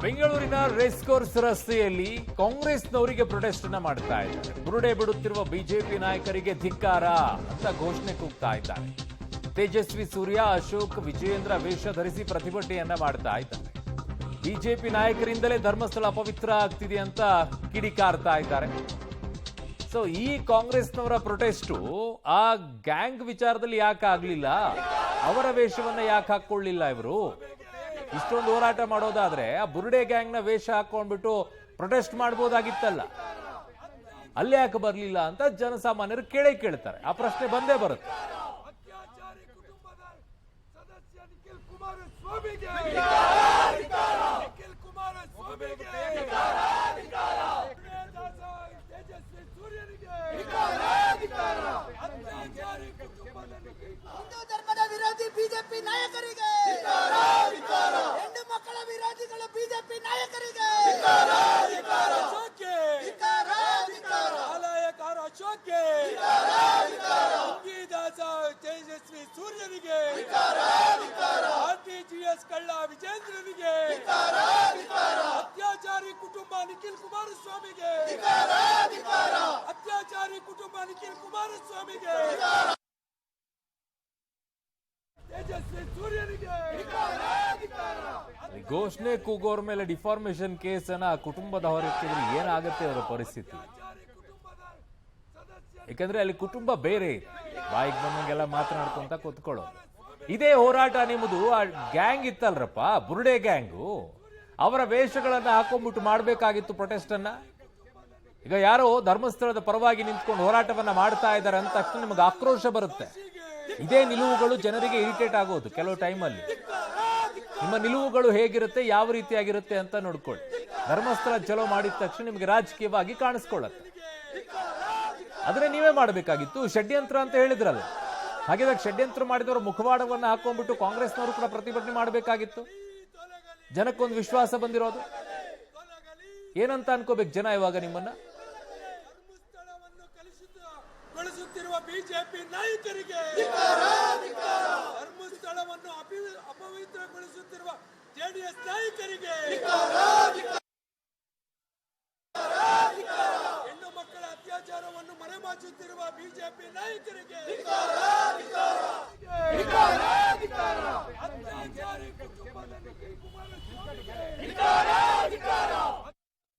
ಬೆಂಗಳೂರಿನ race course ರಸ್ತೆಯಲ್ಲಿ ಕಾಂಗ್ರೆಸ್ನವರಿಗೆ protest ಅನ್ನ ಮಾಡ್ತಾ ಇದ್ದಾರೆ. ಬುರುಡೆ ಬಿಡುತ್ತಿರುವ ಬಿಜೆಪಿ ನಾಯಕರಿಗೆ ಧಿಕ್ಕಾರ ಅಂತ ಘೋಷಣೆ ಕೂಗ್ತಾ ಇದ್ದಾರೆ. ತೇಜಸ್ವಿ ಸೂರ್ಯ, ಅಶೋಕ್, ವಿಜಯೇಂದ್ರ ವೇಷ ಧರಿಸಿ ಪ್ರತಿಭಟನೆಯನ್ನ ಮಾಡ್ತಾ ಇದ್ದಾರೆ. ಬಿಜೆಪಿ ನಾಯಕರಿಂದಲೇ ಧರ್ಮಸ್ಥಳ ಅಪವಿತ್ರ ಆಗ್ತಿದೆ ಅಂತ ಕಿಡಿಕಾರ್ತಾ ಇದ್ದಾರೆ. ಸೊ ಈ ಕಾಂಗ್ರೆಸ್ನವರ ಪ್ರೊಟೆಸ್ಟು ಆ ಗ್ಯಾಂಗ್ ವಿಚಾರದಲ್ಲಿ ಯಾಕೆ ಆಗ್ಲಿಲ್ಲ? ಅವರ ವೇಷವನ್ನ ಯಾಕೆ ಹಾಕೊಳ್ಳಿಲ್ಲ ಇವರು? ಇಷ್ಟೊಂದು ಹೋರಾಟ ಮಾಡೋದಾದ್ರೆ ಆ ಬುರುಡೆ ಗ್ಯಾಂಗ್ ನ ವೇಷ ಹಾಕೊಂಡ್ಬಿಟ್ಟು ಪ್ರೊಟೆಸ್ಟ್ ಮಾಡಬಹುದಾಗಿತ್ತಲ್ಲ, ಅಲ್ಲಿ ಯಾಕೆ ಬರ್ಲಿಲ್ಲ ಅಂತ ಜನಸಾಮಾನ್ಯರು ಕೇಳ್ತಾರೆ. ಆ ಪ್ರಶ್ನೆ ಬಂದೇ ಬರುತ್ತೆ. ಹಿಂದೂ ಧರ್ಮದ ವಿರೋಧಿ ಬಿಜೆಪಿ ನಾಯಕರಿಗೆ, ಹೆಣ್ಣು ಮಕ್ಕಳ ವಿರೋಧಿಗಳ ಬಿಜೆಪಿ ನಾಯಕರಿಗೆ, ಆಲಯಕಾರ ಅಶೋಕ್ಗೆ, ಅಂಗೀದಾಸ ತೇಜಸ್ವಿ ಸೂರ್ಯನಿಗೆ, ಆರ್ಟಿಜಿಎಸ್ ಕಳ್ಳ ವಿಜೇಂದ್ರನಿಗೆ, ಅತ್ಯಾಚಾರಿ ಕುಟುಂಬ ನಿಖಿಲ್ ಕುಮಾರಸ್ವಾಮಿಗೆ, ಅತ್ಯಾಚಾರಿ ಕುಟುಂಬ ನಿಖಿಲ್ ಕುಮಾರಸ್ವಾಮಿಗೆ, ತೇಜಸ್ವಿ ಸೂರ್ಯನಿಗೆ. ಘೋಷಣೆ ಕೂಗೋರ್ ಮೇಲೆ ಡಿಫಾರ್ಮೇಶನ್ ಕೇಸ್ ಅನ್ನ ಕುಟುಂಬದ ಹೊರಕ್ಕಿದ್ರೆ ಏನಾಗುತ್ತೆ ಅವರ ಪರಿಸ್ಥಿತಿ? ಯಾಕಂದ್ರೆ ಅಲ್ಲಿ ಕುಟುಂಬ ಬೇರೆ, ಬಾಯಿಗೆ ಬಂದಂಗೆಲ್ಲ ಮಾತನಾಡ್ಕೊಂತ ಕೂತ್ಕೊಳ್ಳೋದು. ಇದೇ ಹೋರಾಟ ನಿಮ್ಮದು. ಆ ಗ್ಯಾಂಗ್ ಇತ್ತಲ್ರಪ್ಪ, ಬುರುಡೆ ಗ್ಯಾಂಗು, ಅವರ ವೇಷಗಳನ್ನ ಹಾಕೊಂಡ್ಬಿಟ್ಟು ಮಾಡ್ಬೇಕಾಗಿತ್ತು ಪ್ರೊಟೆಸ್ಟ್ ಅನ್ನ. ಈಗ ಯಾರೋ ಧರ್ಮಸ್ಥಳದ ಪರವಾಗಿ ನಿಂತ್ಕೊಂಡು ಹೋರಾಟವನ್ನ ಮಾಡ್ತಾ ಇದ್ದಾರೆ ಅಂದ ತಕ್ಷಣ ನಿಮಗೆ ಆಕ್ರೋಶ ಬರುತ್ತೆ. ಇದೇ ನಿಲುವುಗಳು ಜನರಿಗೆ ಇರಿಟೇಟ್ ಆಗೋದು ಕೆಲವು ಟೈಮಲ್ಲಿ. ನಿಮ್ಮ ನಿಲುವುಗಳು ಹೇಗಿರುತ್ತೆ, ಯಾವ ರೀತಿಯಾಗಿರುತ್ತೆ ಅಂತ ನೋಡ್ಕೊಳ್ಳಿ. ಧರ್ಮಸ್ಥಳ ಚಲೋ ಮಾಡಿದ ತಕ್ಷಣ ನಿಮಗೆ ರಾಜಕೀಯವಾಗಿ ಕಾಣಿಸ್ಕೊಳ್ಳುತ್ತೆ. ಅದನ್ನೇ ನೀವೇ ಮಾಡಬೇಕಾಗಿತ್ತು. ಷಡ್ಯಂತ್ರ ಅಂತ ಹೇಳಿದ್ರಲ್ಲ, ಹಾಗಿದಾಗ ಷಡ್ಯಂತ್ರ ಮಾಡಿದವರು ಮುಖವಾಡವನ್ನ ಹಾಕೊಂಡ್ಬಿಟ್ಟು ಕಾಂಗ್ರೆಸ್ನವರು ಕೂಡ ಪ್ರತಿಭಟನೆ ಮಾಡಬೇಕಾಗಿತ್ತು. ಜನಕ್ಕೊಂದು ವಿಶ್ವಾಸ ಬಂದಿರೋದು. ಏನಂತ ಅನ್ಕೋಬೇಕು ಜನ ಇವಾಗ ನಿಮ್ಮನ್ನ? ಬಳಸುತ್ತಿರುವ ಬಿಜೆಪಿ ನಾಯಕರಿಗೆ, ಧರ್ಮಸ್ಥಳವನ್ನು ಅಪವಿತ್ರಗೊಳಿಸುತ್ತಿರುವ ಜೆಡಿಎಸ್ ನಾಯಕರಿಗೆ, ಹೆಣ್ಣು ಮಕ್ಕಳ ಅತ್ಯಾಚಾರವನ್ನು ಮರೆಮಾಚುತ್ತಿರುವ ಬಿಜೆಪಿ ನಾಯಕರಿಗೆ,